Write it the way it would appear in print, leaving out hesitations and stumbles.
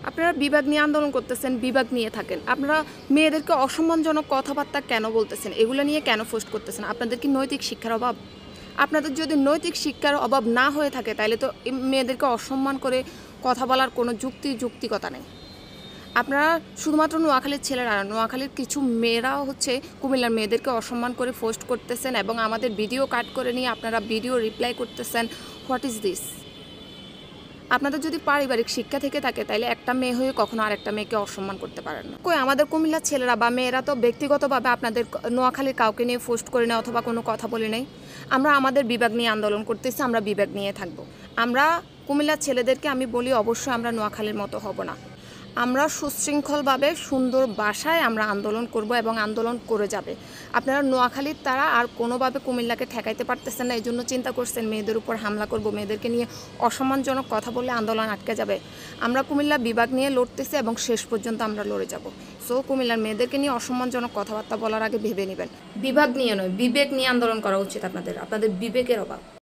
আপনারা বিভাগ নিয়ে আন্দোলন করতেছেন, বিভাগ নিয়ে থাকেন। আপনারা মেয়েদেরকে অসম্মানজনক কথাবার্তা কেন বলতেছেন? এগুলো নিয়ে কেন পোস্ট করতেছেন? আপনাদের কি নৈতিক শিক্ষার অভাব? আপনাদের যদি নৈতিক শিক্ষার অভাব না হয়ে থাকে তাহলে তো মেয়েদেরকে অসম্মান করে কথা বলার কোনো যুক্তিকতা নেই। আপনারা শুধুমাত্র নোয়াখালীর ছেলেরা না, নোয়াখালীর কিছু মেয়েরাও হচ্ছে কুমিল্লার মেয়েদেরকে অসম্মান করে পোস্ট করতেছেন এবং আমাদের ভিডিও কাট করে নিয়ে আপনারা ভিডিও রিপ্লাই করতেছেন। What is this? আপনাদের যদি পারিবারিক শিক্ষা থেকে থাকে তাহলে একটা মেয়ে হয়ে কখনো আরেকটা মেয়েকে অসম্মান করতে পারেন না। কই আমাদের কুমিল্লার ছেলেরা বা মেয়েরা তো ব্যক্তিগতভাবে আপনাদের নোয়াখালীর কাউকে নিয়ে পোস্ট করে নেয় অথবা কোনো কথা বলে নেই। আমরা আমাদের বিভাগ নিয়ে আন্দোলন করতেছি, আমরা বিভাগ নিয়ে থাকবো। আমরা কুমিল্লার ছেলেদেরকে আমি বলি অবশ্যই আমরা নোয়াখালীর মতো হব না। আমরা সুশৃঙ্খলভাবে সুন্দর ভাষায় আমরা আন্দোলন করব এবং আন্দোলন করে যাবে। আপনারা নোয়াখালীর তারা আর কোনোভাবে কুমিল্লাকে ঠেকাইতে পারতেছেন না, এই জন্য চিন্তা করছেন মেয়েদের উপর হামলা করব, মেয়েদেরকে নিয়ে অসম্মানজনক কথা বললে আন্দোলন আটকে যাবে। আমরা কুমিল্লা বিভাগ নিয়ে লড়তেছি এবং শেষ পর্যন্ত আমরা লড়ে যাব। সো কুমিল্লার মেয়েদেরকে নিয়ে অসম্মানজনক কথাবার্তা বলার আগে ভেবে নেবেন। বিভাগ নিয়ে নয়, বিবেক নিয়ে আন্দোলন করা উচিত আপনাদের। আপনাদের বিবেকের অভাব।